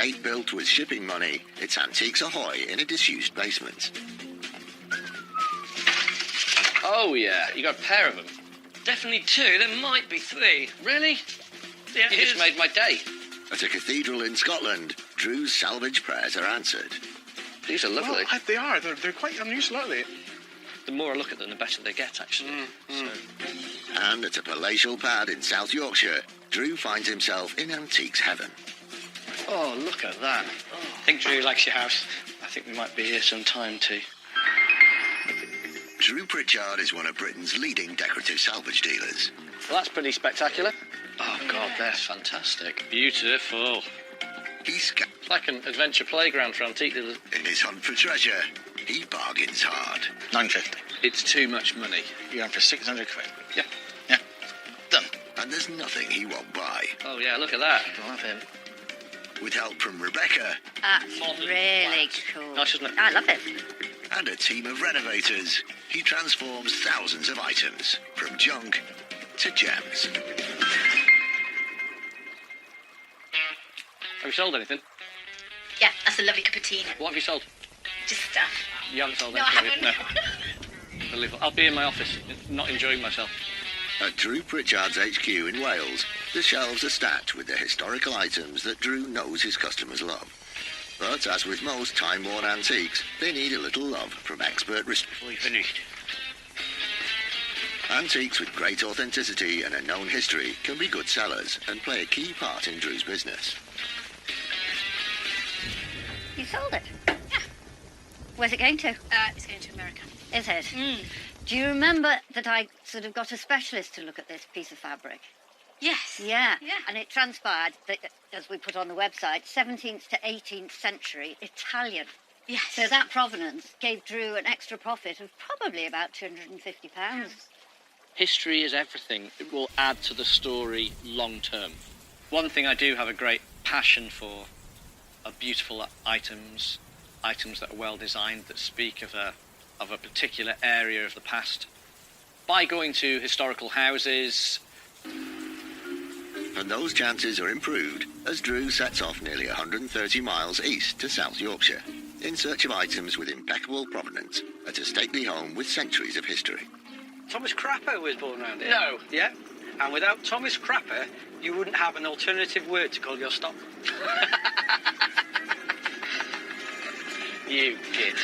Ain't built with shipping money. It's Antiques Ahoy in a disused basement. Oh, yeah. You got a pair of them. Definitely two. There might be three. Really? Yeah, You just made my day. At a cathedral in Scotland, Drew's salvage prayers are answered. These are lovely. Well, they are. They're quite unusual, aren't they? The more I look at them, the better they get, actually. So, And at a palatial pad in South Yorkshire, Drew finds himself in antiques heaven. oh, look at that. I think Drew likes your house. I think we might be here some time, too. Drew Pritchard is one of Britain's leading decorative salvage dealers. Well, that's pretty spectacular. Oh, God, they're fantastic. Beautiful. He's It's like an adventure playground for antique dealers. in his hunt for treasure. He bargains hard. £9.50. It's too much money. You're on for 600 quid. Yeah. Yeah. Done. And there's nothing he won't buy. Oh, yeah, look at that. I'll have him. With help from Rebecca That's Modern really flat. cool. Nice, isn't it? I love it. and a team of renovators, he transforms thousands of items from junk to gems. Have you sold anything? Yeah, that's a lovely cup of tea. What have you sold? Just stuff. You haven't sold No, I anything? haven't. No. Unbelievable. I'll be in my office, not enjoying myself. At Drew Pritchard's HQ in Wales, the shelves are stacked with the historical items that Drew knows his customers love. But as with most time-worn antiques, they need a little love from expert We finished. Antiques with great authenticity and a known history can be good sellers and play a key part in Drew's business. You sold it? Yeah. Where's it going to? It's going to America. Is it? Do you remember that I sort of got a specialist to look at this piece of fabric? Yes. Yeah. Yeah. And it transpired that, as we put on the website, 17th to 18th century Italian. Yes. So that provenance gave Drew an extra profit of probably about £250. History is everything. It will add to the story long term. One thing I do have a great passion for are beautiful items that are well designed, that speak of a particular area of the past. By going to historical houses, And those chances are improved as Drew sets off nearly 130 miles east to South Yorkshire in search of items with impeccable provenance at a stately home with centuries of history. Thomas Crapper was born around here. No. Yeah. And without Thomas Crapper, you wouldn't have an alternative word to call your stock. you kid.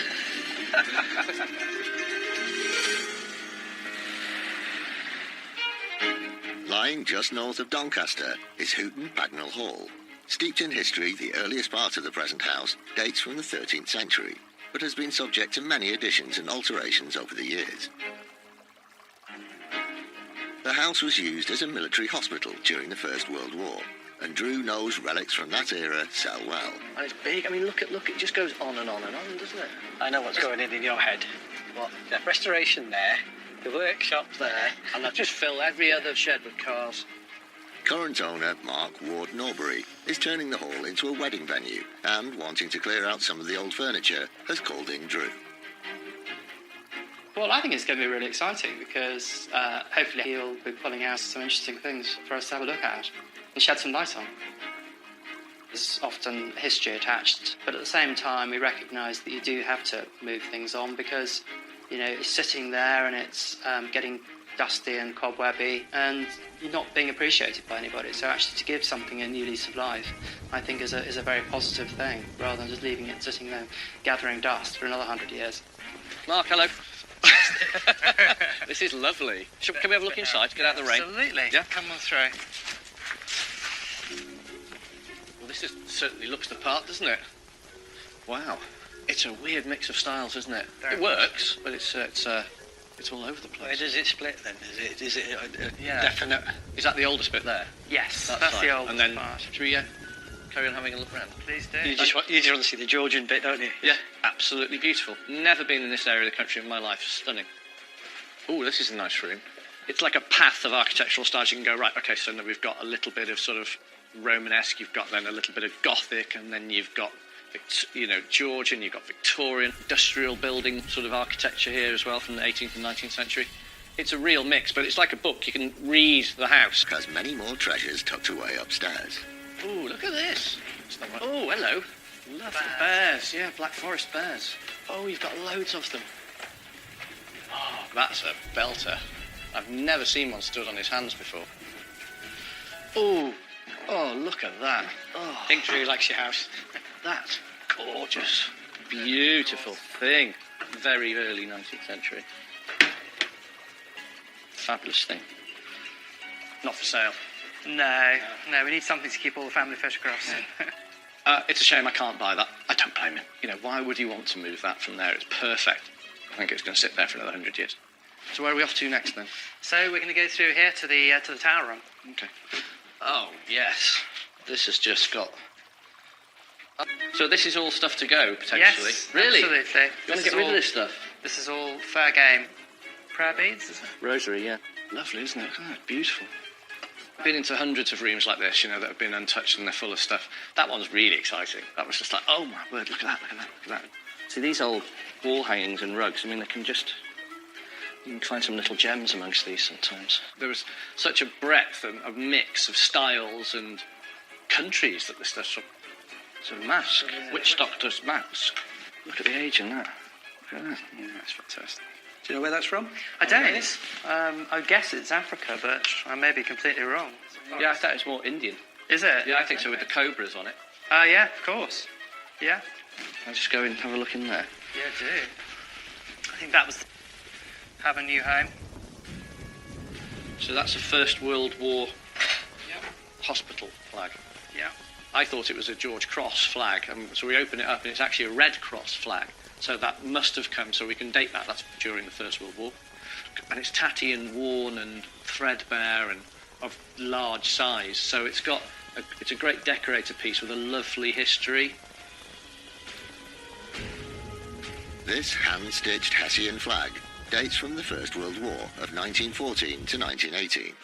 Lying just north of Doncaster is Houghton Bagnall Hall. Steeped in history, the earliest part of the present house dates from the 13th century, but has been subject to many additions and alterations over the years. The house was used as a military hospital during the First World War, and Drew knows relics from that era sell well. And it's big. I mean, look, it just goes on and on and on, doesn't it? I know what's going in your head. What? The restoration there, the workshop there. And I've just filled every other shed with cars. Current owner Mark Ward Norbury is turning the hall into a wedding venue and, wanting to clear out some of the old furniture, has called in Drew. Well, I think it's going to be really exciting because hopefully he'll be pulling out some interesting things for us to have a look at and shed some light on. There's often history attached, but at the same time we recognise that you do have to move things on because, you know, it's sitting there and it's getting dusty and cobwebby and not being appreciated by anybody. So actually to give something a new lease of life, I think is a very positive thing, rather than just leaving it sitting there gathering dust for another 100 years. Mark, hello. This is lovely. Can we have a look inside? Get out of the rain. Absolutely. Yeah. Come on through. Well, certainly looks the part, doesn't it? Wow. It's a weird mix of styles, isn't it? Very It works, but it's all over the Where place. does it split then? Is it a Yeah. definite? Is that the oldest bit there? Yes, that's fine. the oldest And then, part. should we carry on having a look around? Please do. You just want to see the Georgian bit, don't you? Yeah, absolutely beautiful. Never been in this area of the country in my life. Stunning. Oh, this is a nice room. It's like a path of architectural styles. You can go, right, okay, so now we've got a little bit of sort of Romanesque, you've got then a little bit of Gothic, and then you've got, Georgian, you've got Victorian, industrial building sort of architecture here as well from the 18th and 19th century. It's a real mix, but it's like a book. You can read the house. Has many more treasures tucked away upstairs. Ooh, look at this. Oh, hello. Lovely bears. Yeah, Black Forest bears. Oh, you've got loads of them. Oh, that's a belter. I've never seen one stood on his hands before. Oh, look at that. Oh, I think Drew likes your house. that's gorgeous. Beautiful thing. Very early 19th century. Fabulous thing. Not for sale. No, we need something to keep all the family photographs. It's a shame I can't buy that. I don't blame him. You know, why would you want to move that from there? It's perfect. I think it's going to sit there for another 100 years. So where are we off to next, then? So we're going to go through here to the tower room. Okay. Oh, yes. This has just got... So this is all stuff to go, potentially? Yes, Really? absolutely. You want to get rid of this stuff? This is all fair game. Prayer beads, is it? Rosary, yeah. Lovely, isn't it? Oh, beautiful. I've been into hundreds of rooms like this, you know, that have been untouched and they're full of stuff. That one's really exciting. That was just like, oh my word, look at that, look at that, look at that. See, these old wall hangings and rugs, I mean, they can just... You can find some little gems amongst these sometimes. There was such a breadth and a mix of styles and countries that this stuff's from. It's a mask. Witch doctor's mask. Look at the age in that. Look at that. Yeah, that's fantastic. Do you know where that's from? I don't. I guess it's Africa, but I may be completely wrong. Yeah, I thought it was more Indian. Is it? Yeah, I think so, with the cobras on it. Yeah, of course. Yeah. I'll just go and have a look in there. Yeah, do. I think that was Have a New Home. So that's a First World War hospital flag. Yeah. I thought it was a George Cross flag, so we open it up and it's actually a Red Cross flag. So that must have come, so we can date that. That's during the First World War. And it's tatty and worn and threadbare and of large size. So it's a great decorator piece with a lovely history. This hand-stitched Hessian flag dates from the First World War of 1914 to 1918.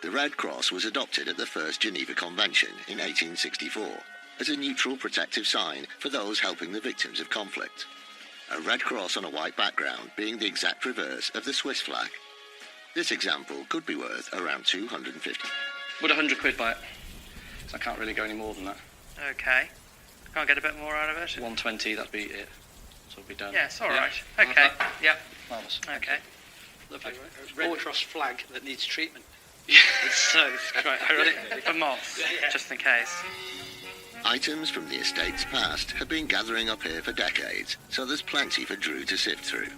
The Red Cross was adopted at the First Geneva Convention in 1864 as a neutral protective sign for those helping the victims of conflict. A red cross on a white background being the exact reverse of the Swiss flag. This example could be worth around 250. Would 100 quid buy it? So I can't really go any more than that. Okay. Can't get a bit more out of it? 120, that'd be it. So it'll be done. Yes, all right. Yeah. Okay. Yeah. Marvellous. Okay. Lovely. A Red Cross flag that needs treatment. It's quite ironic. For moths, just in case. Items from the estate's past have been gathering up here for decades, so there's plenty for Drew to sift through.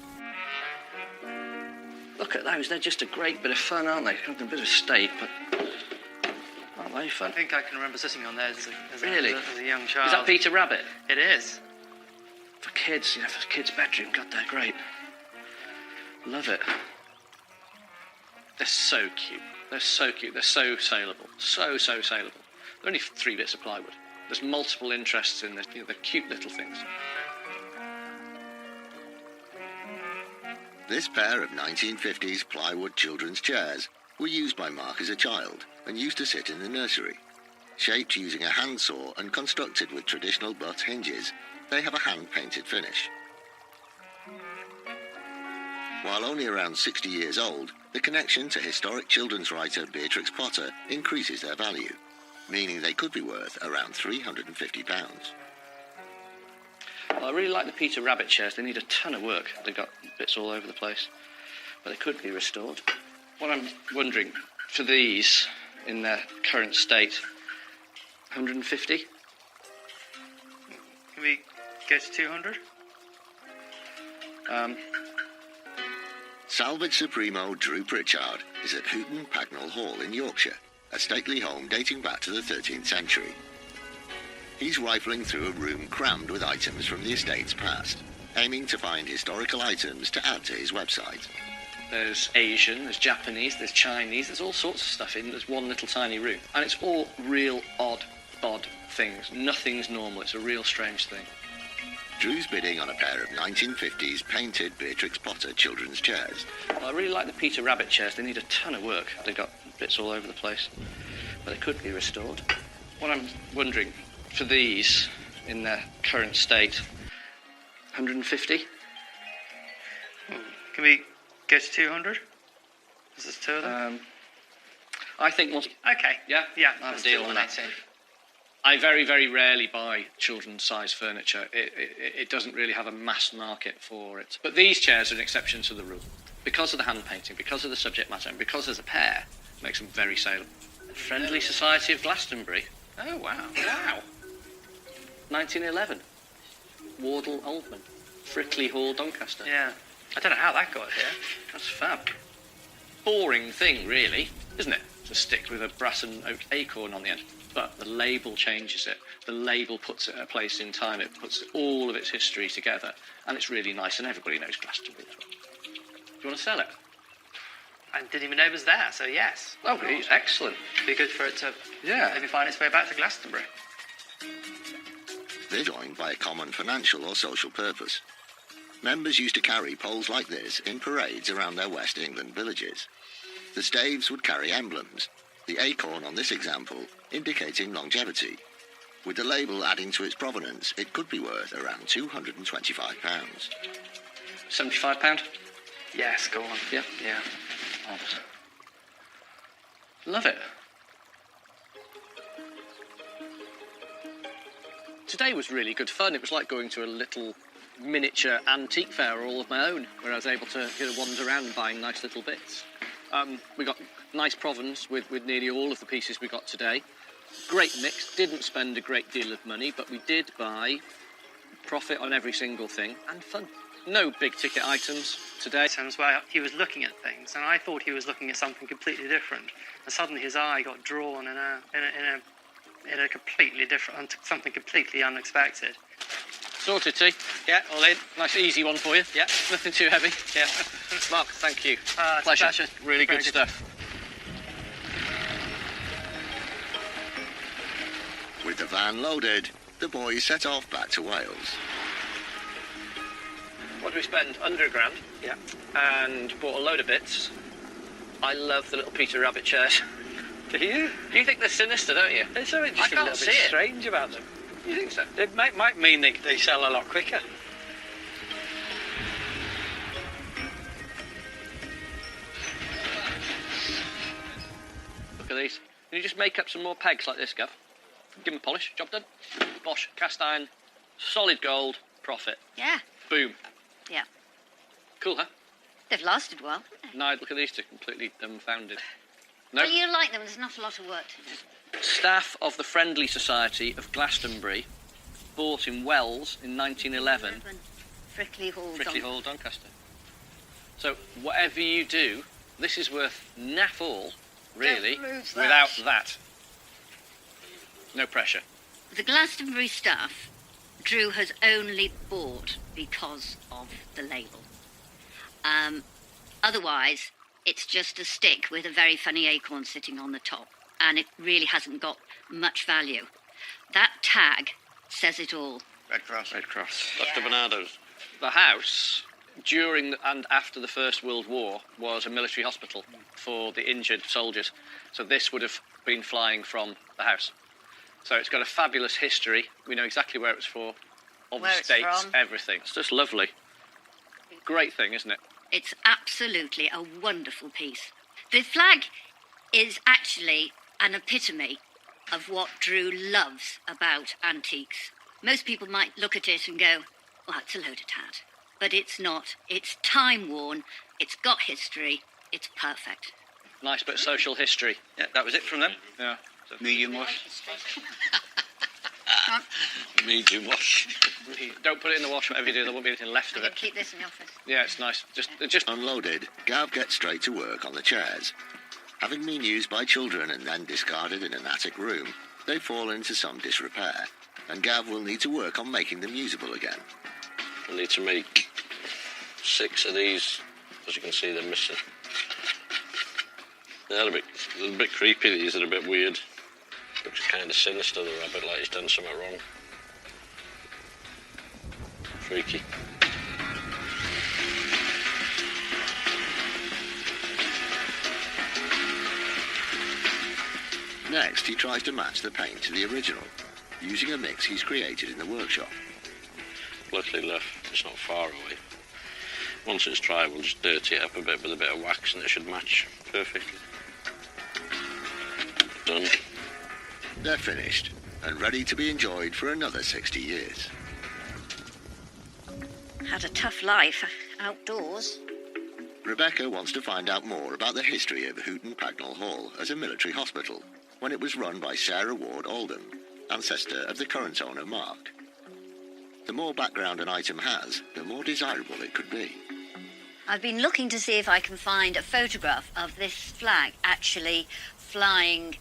Look at those, they're just a great bit of fun, aren't they? Kind of a bit of state, but aren't they fun? I think I can remember sitting on those Really? as a young child. Is that Peter Rabbit? It is. For kids, for kids' bedroom. God, they're great. Love it. They're so cute. They're so cute. They're so saleable. So saleable. They're only 3 bits of plywood. There's multiple interests in this. They're cute little things. This pair of 1950s plywood children's chairs were used by Mark as a child and used to sit in the nursery. Shaped using a handsaw and constructed with traditional butt hinges, they have a hand-painted finish. While only around 60 years old, the connection to historic children's writer Beatrix Potter increases their value, meaning they could be worth around £350. Well, I really like the Peter Rabbit chairs. They need a ton of work. They've got bits all over the place. But they could be restored. What I'm wondering, for these, in their current state, 150? Can we go to 200? Salvage Supremo Drew Pritchard is at Houghton Pagnell Hall in Yorkshire, a stately home dating back to the 13th century. He's rifling through a room crammed with items from the estate's past, aiming to find historical items to add to his website. There's Asian, there's Japanese, there's Chinese, there's all sorts of stuff in this one little tiny room. And it's all real odd, bod things. Nothing's normal. It's a real strange thing. Drew's bidding on a pair of 1950s painted Beatrix Potter children's chairs. Well, I really like the Peter Rabbit chairs. They need a ton of work. They've got bits all over the place. But they could be restored. What I'm wondering, for these, in their current state, 150? Can we go to 200? Is this 2 of them? I think once... Okay. Yeah? Yeah. I'll have a let's deal do on that. 180. I very, very rarely buy children's size furniture. It doesn't really have a mass market for it. But these chairs are an exception to the rule. Because of the hand painting, because of the subject matter, and because there's a pair, makes them very saleable. Friendly Society of Glastonbury. Oh, wow. Wow. 1911. Wardle Oldman. Frickley Hall, Doncaster. Yeah. I don't know how that got here. That's fab. Boring thing, really, isn't it? To stick with a brass and oak acorn on the end. But the label changes it. The label puts it at a place in time. It puts all of its history together. And it's really nice, and everybody knows Glastonbury as well. Do you want to sell it? I didn't even know it was there, so yes. Oh, it's excellent. It'd be good for it to Yeah. maybe find its way back to Glastonbury. They're joined by a common financial or social purpose. Members used to carry poles like this in parades around their West England villages. The staves would carry emblems, the acorn on this example indicating longevity. With the label adding to its provenance, it could be worth around £225. £75? Yes, go on. Yeah. Yeah. Love it. Today was really good fun. It was like going to a little miniature antique fair all of my own, where I was able to wander around buying nice little bits. We got nice provence with nearly all of the pieces we got today. Great mix. Didn't spend a great deal of money, but we did buy profit on every single thing and fun. No big ticket items today. Times where he was looking at things, and I thought he was looking at something completely different, and suddenly his eye got drawn in a completely different, something completely unexpected. Sorted, T. Yeah, all in. Nice easy one for you. Yeah. Nothing too heavy. Yeah. Mark, thank you. It's a pleasure. Really Very good good. stuff. With the van loaded, the boys set off back to Wales. What do we spend? Under £1,000. Yeah. And bought a load of bits. I love the little Peter Rabbit chairs. Do you? You think they're sinister, don't you? There's something just I a can't little see bit it. strange about them. You think so? It might mean they sell a lot quicker. Look at these. Can you just make up some more pegs like this, Gav? Give them a polish. Job done. Bosh. Cast iron. Solid gold. Profit. Yeah, Boom. yeah. Cool, huh? They've lasted well, haven't they? No, look at these two. Completely dumbfounded. No. Well, you like them. There's not a lot of work to do. Staff of the Friendly Society of Glastonbury bought in Wells in 1911. Frickley Hall. Frickley Hall, Doncaster. So whatever you do, this is worth naff all, really, Don't lose that. without that. No pressure. The Glastonbury stuff, Drew has only bought because of the label. Otherwise, it's just a stick with a very funny acorn sitting on the top, and it really hasn't got much value. That tag says it all. Red Cross. Red Cross. Dr. Bernardo's. The house, during and after the First World War, was a military hospital for the injured soldiers. So this would have been flying from the house. So it's got a fabulous history. We know exactly where it was for, all Where the it's states, from. everything. It's just lovely. Great thing, isn't it? It's absolutely a wonderful piece. The flag is actually an epitome of what Drew loves about antiques. Most people might look at it and go, well, it's a load of tat. But it's not. It's time-worn. It's got history. It's perfect. Nice bit of social history. Yeah, that was it from them. Yeah. Medium wash. Medium wash. Don't put it in the wash, whatever you do, there won't be anything left of You it. keep this in the office. Yeah, it's nice. Just Unloaded, Gav gets straight to work on the chairs. Having been used by children and then discarded in an attic room, they fall into some disrepair, and Gav will need to work on making them usable again. I need to make 6 of these. As you can see, they're missing. They're a bit creepy. These are a bit weird. Looks kind of sinister, the rabbit, like he's done something wrong. Freaky. Next, he tries to match the paint to the original, using a mix he's created in the workshop. Luckily enough, it's not far away. Once it's dry, we'll just dirty it up a bit with a bit of wax and it should match perfectly. Done. They're finished, and ready to be enjoyed for another 60 years. Had a tough life outdoors. Rebecca wants to find out more about the history of Houghton Pagnell Hall as a military hospital when it was run by Sarah Ward Oldham, ancestor of the current owner Mark. The more background an item has, the more desirable it could be. I've been looking to see if I can find a photograph of this flag actually flying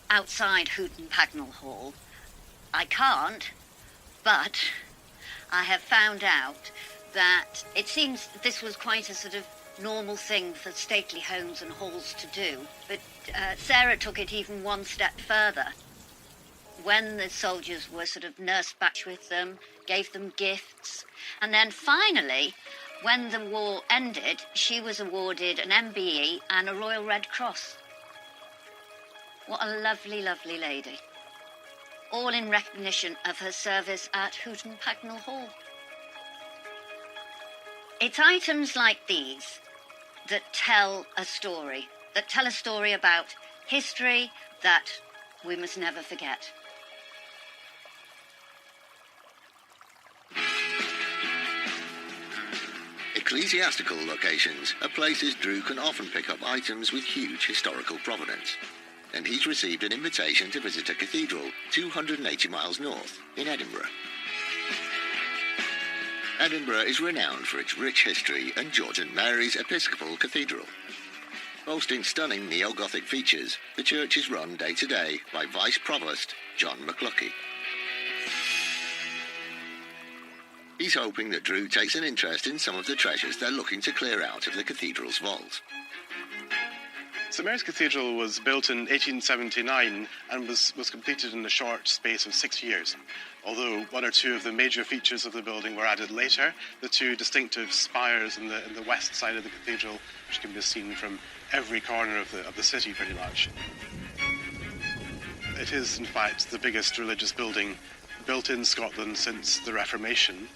outside Houghton Pagnell Hall. I can't, but I have found out that it seems this was quite a sort of normal thing for stately homes and halls to do, but Sarah took it even one step further. When the soldiers were sort of nursed back with them, gave them gifts, and then finally, when the war ended, she was awarded an MBE and a Royal Red Cross. What a lovely, lovely lady. All in recognition of her service at Houghton Pagnell Hall. It's items like these that tell a story about history that we must never forget. Ecclesiastical locations are places Drew can often pick up items with huge historical provenance, and he's received an invitation to visit a cathedral 280 miles north in Edinburgh. Edinburgh is renowned for its rich history and Georgian Mary's Episcopal Cathedral. Boasting stunning neo-Gothic features, the church is run day to day by Vice Provost John McCluckie. He's hoping that Drew takes an interest in some of the treasures they're looking to clear out of the cathedral's vault. St Mary's Cathedral was built in 1879 and was completed in a short space of 6 years. Although one or two of the major features of the building were added later, the two distinctive spires in the west side of the cathedral, which can be seen from every corner of the city pretty much. It is, in fact, the biggest religious building built in Scotland since the Reformation.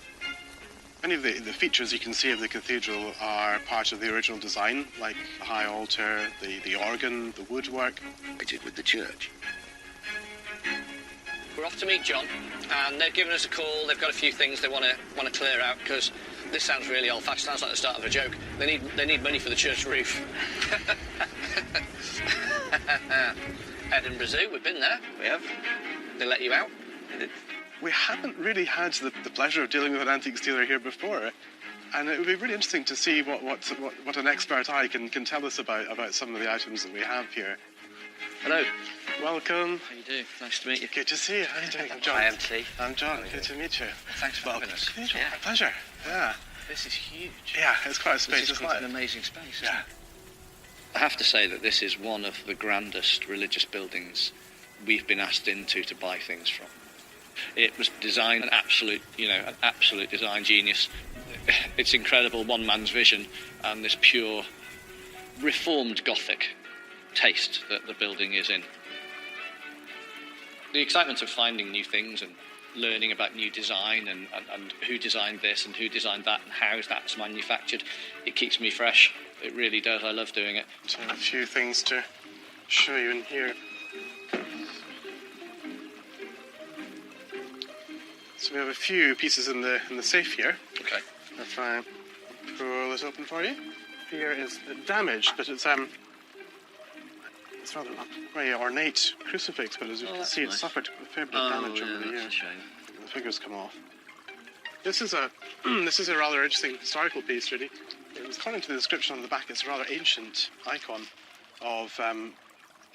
Many of the features you can see of the cathedral are part of the original design, like the high altar, the organ, the woodwork. With the church. We're off to meet John, and they've given us a call. They've got a few things they want to clear out, because this sounds really old-fashioned. Sounds like the start of a joke. They need money for the church roof. Edinburgh Zoo, we've been there. We have. They let you out? We haven't really had the pleasure of dealing with an antiques dealer here before, and it would be really interesting to see what an expert eye can tell us about some of the items that we have here. Hello. Welcome. How you doing? Nice to meet you. Good to see you. How are you doing? I'm John. I am T. I'm John. Good to meet you. Thanks for having us. Yeah. My pleasure. Yeah. This is huge. Yeah, it's quite a space. It's quite an amazing space. Yeah. I have to say that this is one of the grandest religious buildings we've been asked into to buy things from. It was designed an absolute design genius. It's incredible, one man's vision, and this pure reformed Gothic taste that the building is in. The excitement of finding new things and learning about new design and who designed this and who designed that and how that's manufactured, it keeps me fresh. It really does. I love doing it. So a few things to show you in here. So we have a few pieces in the safe here. Okay. If I pull this open for you. Here is damaged, but it's rather a very ornate crucifix, but as you can see, nice. It's suffered a fair bit of damage over the years. That's a shame. The figures come off. This is a rather interesting historical piece, really. It was, according to the description on the back, it's a rather ancient icon of.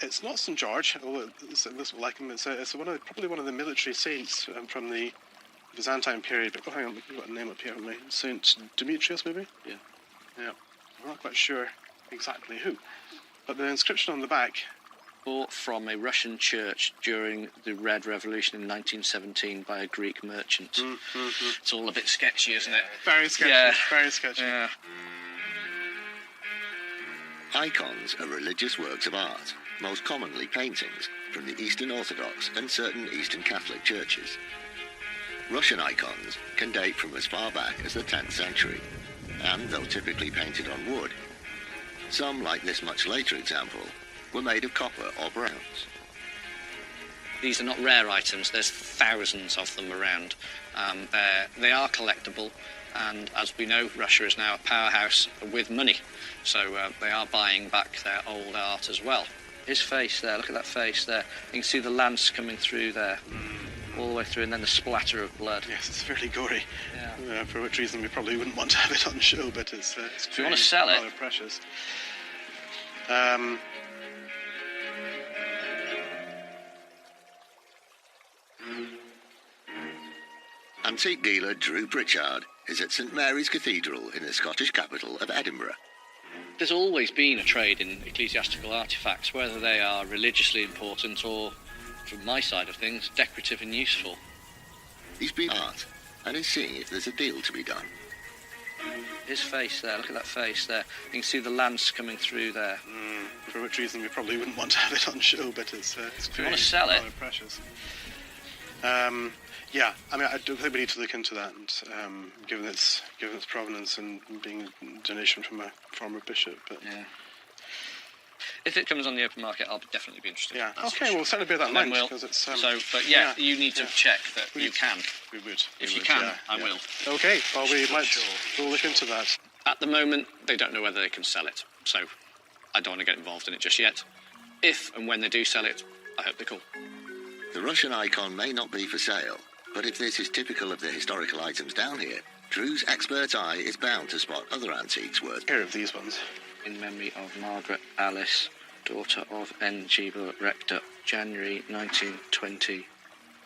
It's not St George, although this will like him. It's probably one of the military saints from the Byzantine period. But hang on, we've got a name up here, haven't we? Saint Demetrius, maybe. Yeah. I'm not quite sure exactly who, but the inscription on the back. Bought from a Russian church during the Red Revolution in 1917 by a Greek merchant. Mm-hmm. It's all a bit sketchy, isn't it? Very sketchy. Yeah. Very sketchy. Yeah. Icons are religious works of art, most commonly paintings from the Eastern Orthodox and certain Eastern Catholic churches. Russian icons can date from as far back as the 10th century, and though typically painted on wood, some, like this much later example, were made of copper or bronze. These are not rare items. There's thousands of them around. They are collectible, and as we know, Russia is now a powerhouse with money. So they are buying back their old art as well. His face there, look at that face there. You can see the lance coming through there, all the way through, and then the splatter of blood. Yes, it's fairly gory. Yeah. For which reason we probably wouldn't want to have it on show, but it's you want to sell it? Rather precious. Antique dealer Drew Pritchard is at St Mary's Cathedral in the Scottish capital of Edinburgh. There's always been a trade in ecclesiastical artefacts, whether they are religiously important or, from my side of things, decorative and useful. He's been art and is seeing if there's a deal to be done. His face there, look at that face there. You can see the lance coming through there. For which reason we probably wouldn't want to have it on show, but it's you want to sell it? Rather precious. Yeah, I mean, I don't think we need to look into that, and, given its provenance and being a donation from a former bishop. But yeah. If it comes on the open market, I'll definitely be interested. Yeah. That's Okay. sure. We'll certainly bear that in mind because it's. But you need to check that you can. We would. If you can, yeah, I will. Okay. Well, we'll look into that. At the moment, they don't know whether they can sell it, so I don't want to get involved in it just yet. If and when they do sell it, I hope they call. The Russian icon may not be for sale, but if this is typical of the historical items down here, Drew's expert eye is bound to spot other antiques worth. Here of these ones. In memory of Margaret Alice, daughter of N.G. Rector, January 1920.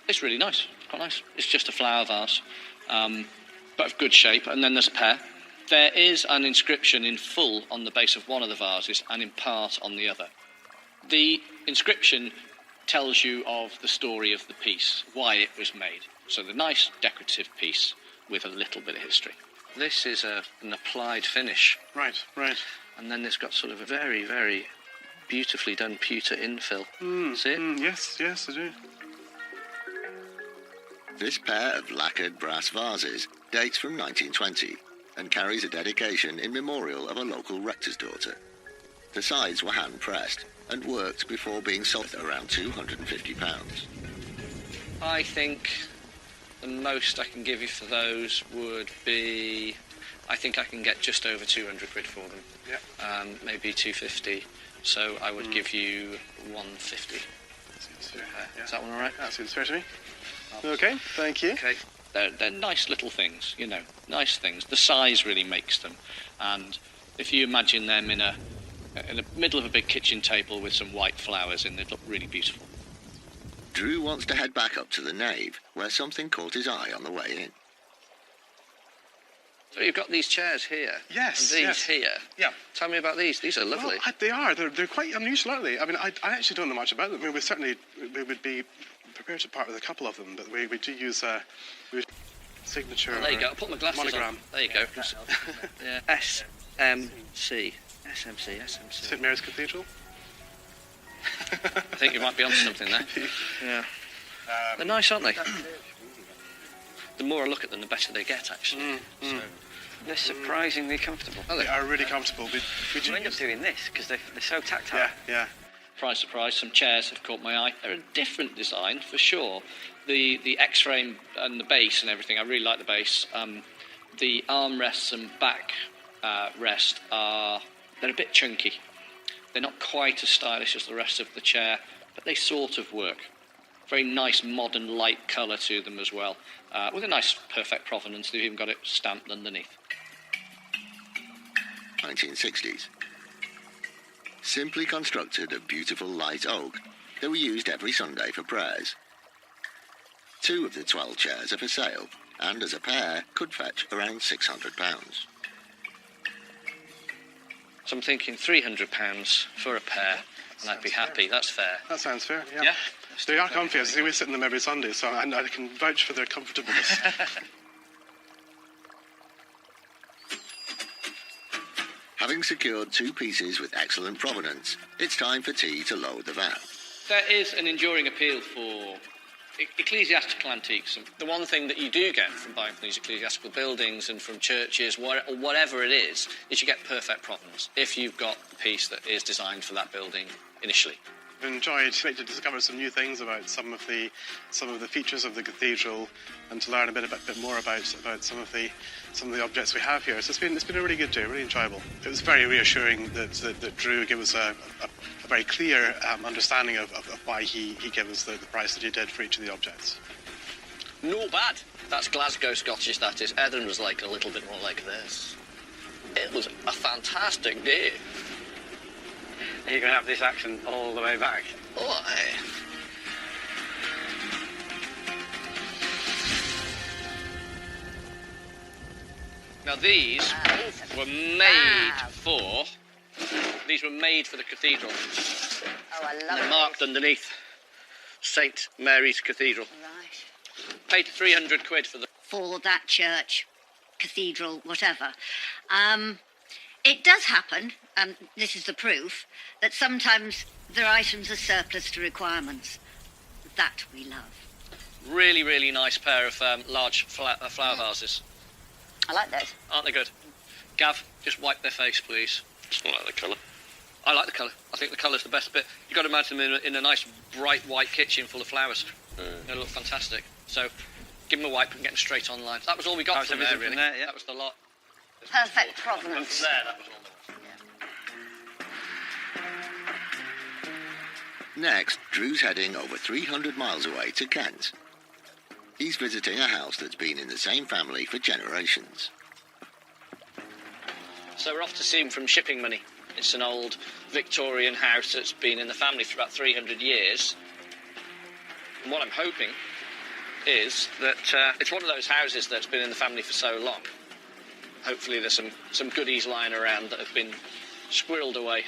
It's really nice, quite nice. It's just a flower vase, but of good shape, and then there's a pair. There is an inscription in full on the base of one of the vases and in part on the other. The inscription tells you of the story of the piece, why it was made. So the nice decorative piece with a little bit of history. This is an applied finish. Right. And then it's got sort of a very, very beautifully done pewter infill. See it? Yes, I do. This pair of lacquered brass vases dates from 1920 and carries a dedication in memorial of a local rector's daughter. The sides were hand-pressed and worked before being sold at around £250. I think the most I can give you for those would be, I think I can get just over 200 quid for them. Yeah. Maybe 250. So I would give you 150. Seems fair. Yeah. Is that one all right? That seems fair to me. Okay, thank you. Okay. They're nice little things, you know, nice things. The size really makes them. And if you imagine them in the middle of a big kitchen table with some white flowers in, they'd look really beautiful. Drew wants to head back up to the nave, where something caught his eye on the way in. So you've got these chairs here. Yes. And these here. Yeah. Tell me about these. These are lovely. Well, they are. They're quite unusual, aren't they? I mean, I actually don't know much about them. I mean, we would be prepared to part with a couple of them, but we do use signature. There you go. I'll put my glasses monogram. on. There you go. Yeah. SMC. St Mary's Cathedral. I think you might be onto something there. Yeah. They're nice, aren't they? The more I look at them, the better they get, actually. So, They're surprisingly comfortable. They are really comfortable. You end up doing this because they're so tactile. Yeah. surprise, surprise, some chairs have caught my eye. They're a different design, for sure. The X-frame and the base and everything, I really like the base. The armrests and back rest they're a bit chunky. They're not quite as stylish as the rest of the chair, but they sort of work. Very nice modern light colour to them as well, with a nice perfect provenance. They've even got it stamped underneath. 1960s. Simply constructed of beautiful light oak, they were used every Sunday for prayers. 2 of the 12 chairs are for sale, and as a pair could fetch around £600. So I'm thinking £300 for a pair, and I'd be happy. That's fair. That sounds fair, yeah. Yeah? They are comfy. I see we sit in them every Sunday, so I can vouch for their comfortableness. Having secured 2 pieces with excellent provenance, it's time for tea to load the van. There is an enduring appeal for ecclesiastical antiques. And the one thing that you do get from buying from these ecclesiastical buildings and from churches, or whatever it is you get perfect provenance if you've got the piece that is designed for that building initially. Enjoyed. Great to discover some new things about some of the features of the cathedral, and to learn a bit more about some of the objects we have here. So it's been a really good day, really enjoyable. It was very reassuring that Drew gave us a very clear understanding of why he gave us the price that he did for each of the objects. Not bad. That's Glasgow Scottish, that is. Edinburgh's like a little bit more like this. It was a fantastic day. You're going to have this accent all the way back. Oh, now these were made for... These were made for the cathedral. Oh, I love They're it. marked underneath St Mary's Cathedral. Right. Paid 300 quid for the... For that church, cathedral, whatever. It does happen, and this is the proof, that sometimes their items are surplus to requirements. That we love. Really, really nice pair of large flower vases. I like those. Aren't they good? Gav, just wipe their face, please. I like the colour. I like the colour. I think the colour's the best bit. You've got to imagine them in a nice, bright white kitchen full of flowers. They look fantastic. So, give them a wipe and get them straight online. That was all we got from there, really. Yeah. That was the lot. Perfect provenance. There, that was all there was. Next, Drew's heading over 300 miles away to Kent. He's visiting a house that's been in the same family for generations. So we're off to see him from Shipping Money. It's an old Victorian house that's been in the family for about 300 years. And what I'm hoping is that it's one of those houses that's been in the family for so long. Hopefully there's some goodies lying around that have been squirreled away.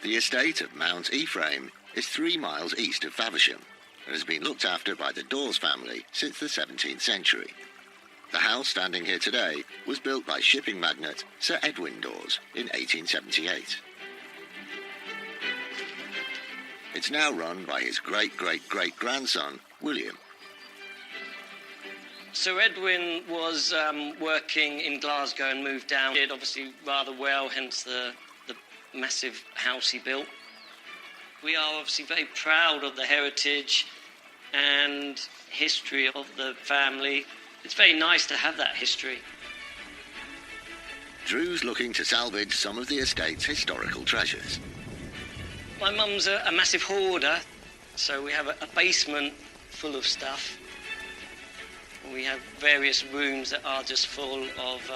The estate of Mount Ephraim is 3 miles east of Faversham and has been looked after by the Dawes family since the 17th century. The house standing here today was built by shipping magnate Sir Edwin Dawes in 1878. It's now run by his great-great-great-grandson, William. Sir Edwin was working in Glasgow and moved down. He did obviously rather well, hence the massive house he built. We are obviously very proud of the heritage and history of the family. It's very nice to have that history. Drew's looking to salvage some of the estate's historical treasures. My mum's a massive hoarder, so we have a basement full of stuff. We have various rooms that are just full of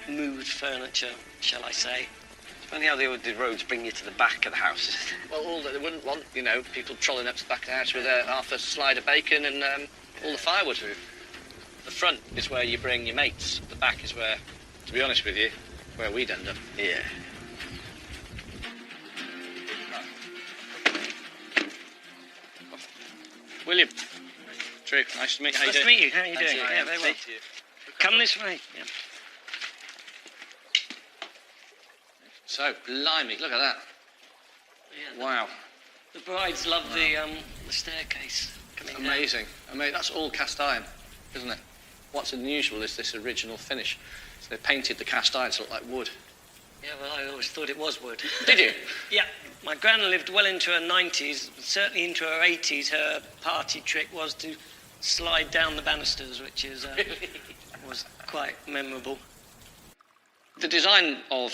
moved furniture, shall I say. It's funny how the roads bring you to the back of the house. Well, they wouldn't want, people trolling up to the back of the house with half a slide of bacon and all the firewood. The front is where you bring your mates. The back is where, to be honest with you, where we'd end up. Yeah. William. Drew, nice to meet you. How you Nice to doing? meet you. How are you doing? Yeah, very well. Come this way. Yeah. So, blimey, look at that. Yeah, Wow. The brides love the staircase coming down. Amazing. That's all cast iron, isn't it? What's unusual is this original finish. So they painted the cast iron to look like wood. Yeah, well, I always thought it was wood. Did you? Yeah. My gran lived well into her 90s, certainly into her 80s. Her party trick was to slide down the banisters, which is was quite memorable. The design of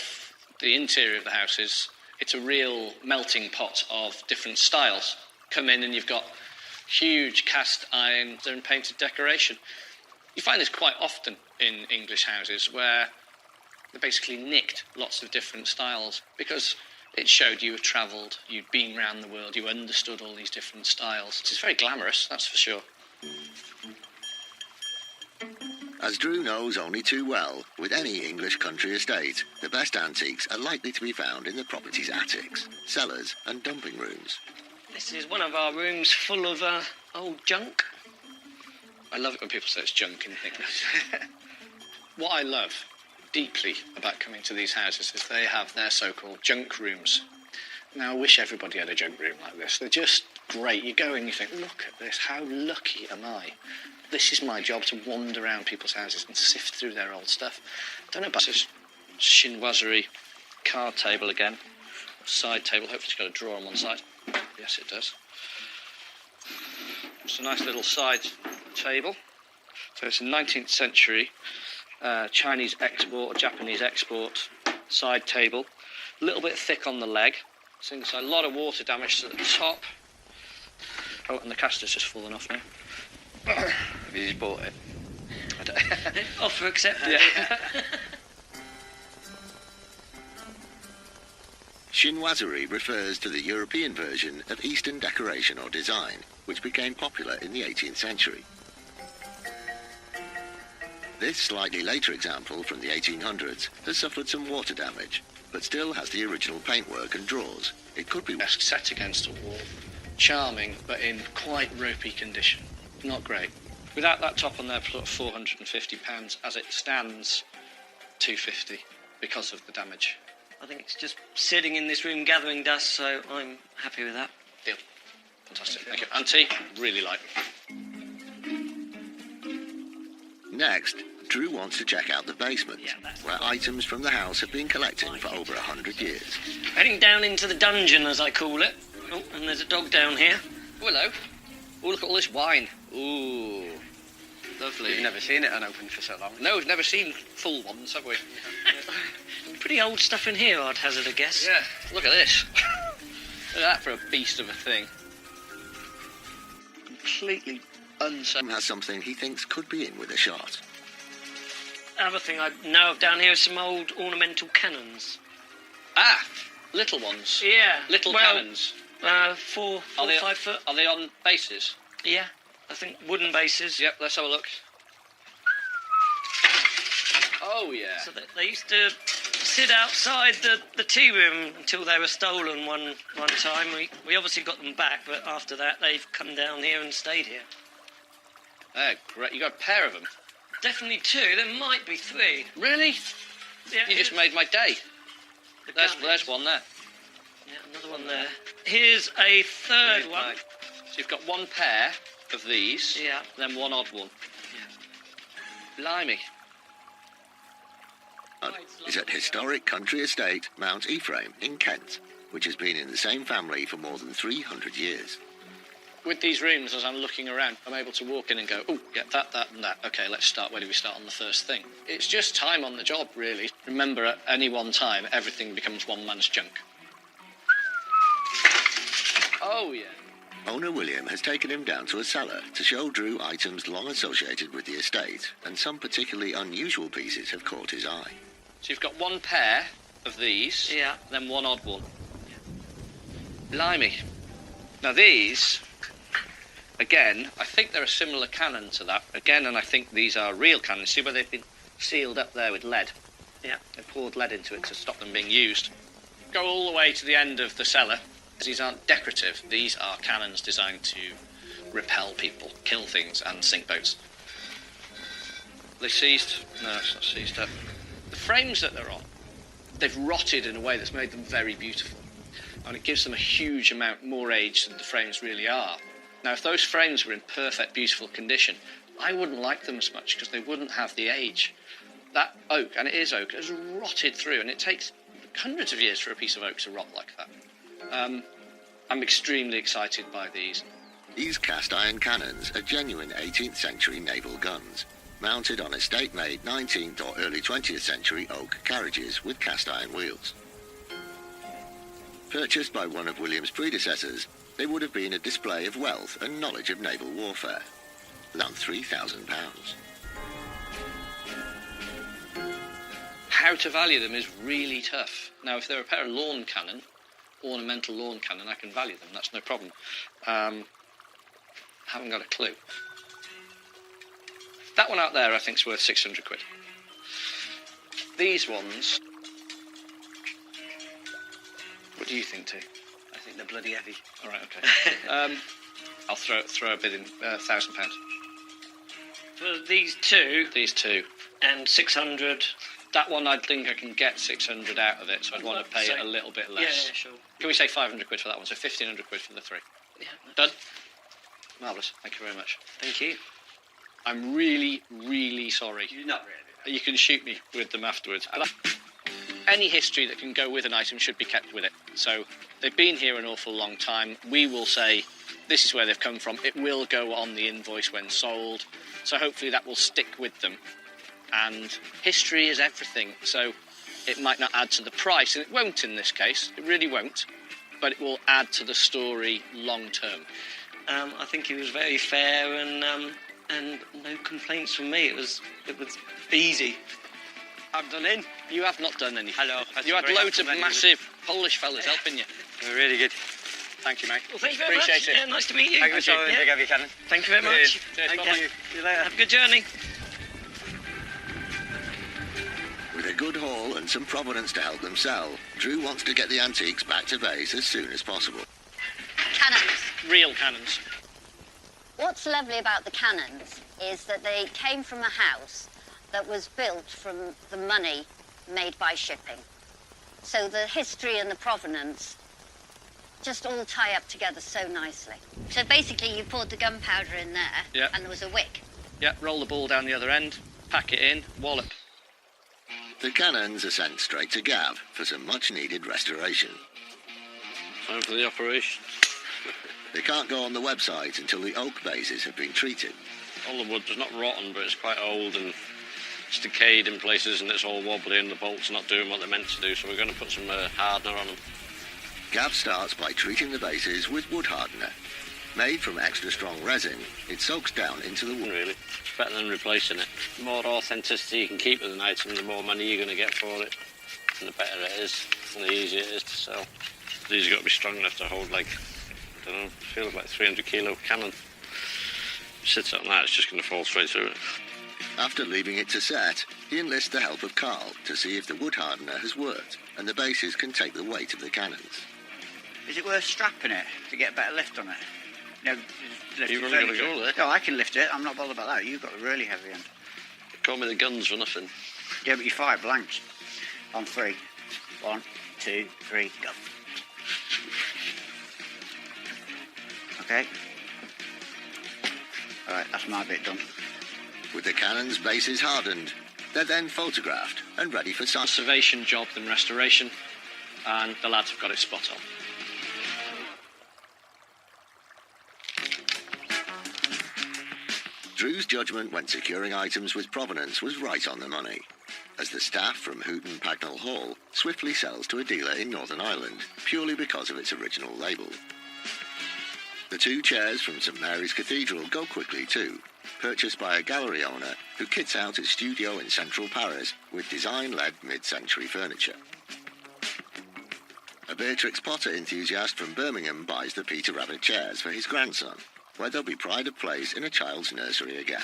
the interior of the house it's a real melting pot of different styles. Come in and you've got huge cast iron and painted decoration. You find this quite often in English houses where they basically nicked lots of different styles because it showed you had travelled, you'd been around the world, you understood all these different styles. It's very glamorous, that's for sure. As Drew knows only too well, with any English country estate, the best antiques are likely to be found in the property's attics, cellars and dumping rooms. This is one of our rooms full of old junk. I love it when people say it's junk and think What I love deeply about coming to these houses is they have their so-called junk rooms. Now, I wish everybody had a junk room like this. They're just great. You go in and you think, look at this, how lucky am I This is my job, to wander around people's houses and sift through their old stuff. Don't know about this chinoiserie card table again. Side table, hopefully it's got a drawer on one side. Yes, it does. It's a nice little side table. So it's a 19th century Chinese export, Japanese export side table. A little bit thick on the leg. So a lot of water damage to the top. Oh, and the caster's just fallen off now. Have you just bought it? Offer accepted. Yeah. Chinoiserie refers to the European version of Eastern decoration or design, which became popular in the 18th century. This slightly later example from the 1800s has suffered some water damage, but still has the original paintwork and drawers. It could be Desk set against a wall. Charming, but in quite ropey condition. Not great. Without that top on there, sort of £450. As it stands, £250 because of the damage. I think it's just sitting in this room gathering dust, so I'm happy with that. Deal. Fantastic. Thank you. Auntie, really like Next, Drew wants to check out the basement, where items from the house have been collecting for over 100 years. Heading down into the dungeon, as I call it. Oh, and there's a dog down here. Oh, hello. Oh, look at all this wine. Ooh. Lovely. You've never seen it unopened for so long. No, we've never seen full ones, have we? Pretty old stuff in here, I'd hazard a guess. Yeah, look at this. Look at that for a beast of a thing. Completely Sam has something he thinks could be in with a shot. Another thing I know of down here is some old ornamental cannons. Ah, little ones. Yeah. Little cannons. 4, 5 foot. Are they on bases? Yeah, I think wooden bases. Yep, let's have a look. Oh, yeah. So they used to sit outside the tea room until they were stolen one time. We obviously got them back, but after that they've come down here and stayed here. Oh, great. You got a pair of them? Definitely 2. There might be 3. Really? Yeah. You just made my day. There's one there. Yeah, another one there. Here's a third one. Right. So you've got one pair of these. Yeah. Then one odd one. Yeah. Blimey. Is at historic country estate Mount Ephraim in Kent, which has been in the same family for more than 300 years. With these rooms, as I'm looking around, I'm able to walk in and go, oh, yeah, that, and that. Okay, let's start. Where do we start on the first thing? It's just time on the job, really. Remember, at any one time, everything becomes one man's junk. Oh, yeah. Owner William has taken him down to a cellar to show Drew items long associated with the estate, and some particularly unusual pieces have caught his eye. So you've got one pair of these, yeah, then one odd one. Blimey. Now these, again, I think they're a similar cannon to that. Again, and I think these are real cannons. See where they've been sealed up there with lead? Yeah. They poured lead into it to stop them being used. Go all the way to the end of the cellar. These aren't decorative. These are cannons designed to repel people, kill things, and sink boats. They seized? No, it's not seized up. The frames that they're on, they've rotted in a way that's made them very beautiful. And it gives them a huge amount more age than the frames really are. Now, if those frames were in perfect, beautiful condition, I wouldn't like them as much because they wouldn't have the age. That oak, and it is oak, has rotted through, and it takes hundreds of years for a piece of oak to rot like that. I'm extremely excited by these. These cast iron cannons are genuine 18th century naval guns, mounted on estate-made 19th or early 20th century oak carriages with cast iron wheels. Purchased by one of William's predecessors, they would have been a display of wealth and knowledge of naval warfare. Around £3,000. How to value them is really tough. Now, if they're a pair of lawn cannon, ornamental lawn cannon, I can value them, that's no problem. Haven't got a clue. That one out there I think's worth 600 quid. These ones, what do you think, T? I think they're bloody heavy. All right, okay. I'll throw a bid in, £1,000. For these 2? These 2. And 600. That one I think I can get 600 out of it, so I'd want to pay it a little bit less. Yeah, sure. Can we say 500 quid for that one? So 1,500 quid for the 3. Yeah. Done? Marvellous. Thank you very much. Thank you. I'm really, really sorry. You're not really. You can shoot me with them afterwards. But any history that can go with an item should be kept with it. So they've been here an awful long time. We will say, this is where they've come from. It will go on the invoice when sold. So hopefully that will stick with them. And history is everything. So it might not add to the price, and it won't in this case. It really won't. But it will add to the story long term. I think he was very fair and no complaints from me. It was easy. I've done in. You have not done anything. Hello. You had loads of massive Polish fellas helping you. They were really good. Thank you, mate. Well, thank you very much. Appreciate it. Yeah, nice to meet you. Thank you so much. Big heavy cannon. Thank you very much. Cheers, Okay. bye-bye. See you later. Have a good journey. With a good haul and some provenance to help them sell, Drew wants to get the antiques back to base as soon as possible. Cannons. Real cannons. What's lovely about the cannons is that they came from a house that was built from the money made by shipping. So the history and the provenance just all tie up together so nicely. So basically you poured the gunpowder in there, Yeah. and there was a wick. Yeah, roll the ball down the other end, pack it in, wallop. The cannons are sent straight to Gav for some much-needed restoration. Time for the operation. They can't go on the website until the oak bases have been treated. All the wood's not rotten, but it's quite old and it's decayed in places and it's all wobbly and the bolts not doing what they're meant to do, so we're going to put some hardener on them. Gav starts by treating the bases with wood hardener. Made from extra strong resin, it soaks down into the wood. Really, it's better than replacing it. The more authenticity you can keep with an item, the more money you're going to get for it, and the better it is, and the easier it is to sell. These have got to be strong enough to hold, like, I don't know, feels like 300 kilo cannon. Sits on that, it's just going to fall straight through it. After leaving it to set, he enlists the help of Carl to see if the wood hardener has worked and the bases can take the weight of the cannons. Is it worth strapping it to get a better lift on it? You know, lift You've the only got to furniture. go there. No, I can lift it. I'm not bothered about that. You've got a really heavy end. They call me the guns for nothing. Yeah, but you fire blanks. On 3. 1, 2, 3, go. Okay. All right, that's my bit done. With the cannons' bases hardened, they're then photographed and ready for sight. Conservation job than restoration, and the lads have got it spot on. Drew's judgment when securing items with provenance was right on the money, as the staff from Houghton Pagnell Hall swiftly sells to a dealer in Northern Ireland, purely because of its original label. The 2 chairs from St Mary's Cathedral go quickly too, purchased by a gallery owner who kits out his studio in central Paris with design-led mid-century furniture. A Beatrix Potter enthusiast from Birmingham buys the Peter Rabbit chairs for his grandson, where they'll be pride of place in a child's nursery again.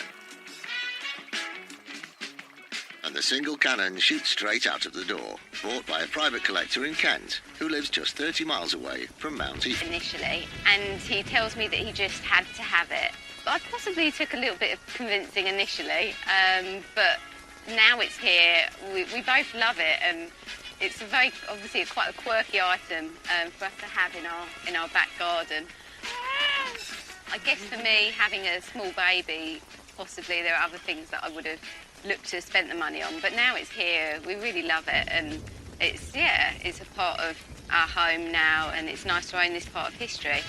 And the single cannon shoots straight out of the door, bought by a private collector in Kent, who lives just 30 miles away from Mount East. Initially, and he tells me that he just had to have it. But I possibly took a little bit of convincing initially, but now it's here. We both love it, and it's obviously quite a quirky item for us to have in our back garden. I guess for me, having a small baby, possibly there are other things that I would have looked to spend the money on, but now it's here. We really love it, and it's a part of our home now, and it's nice to own this part of history.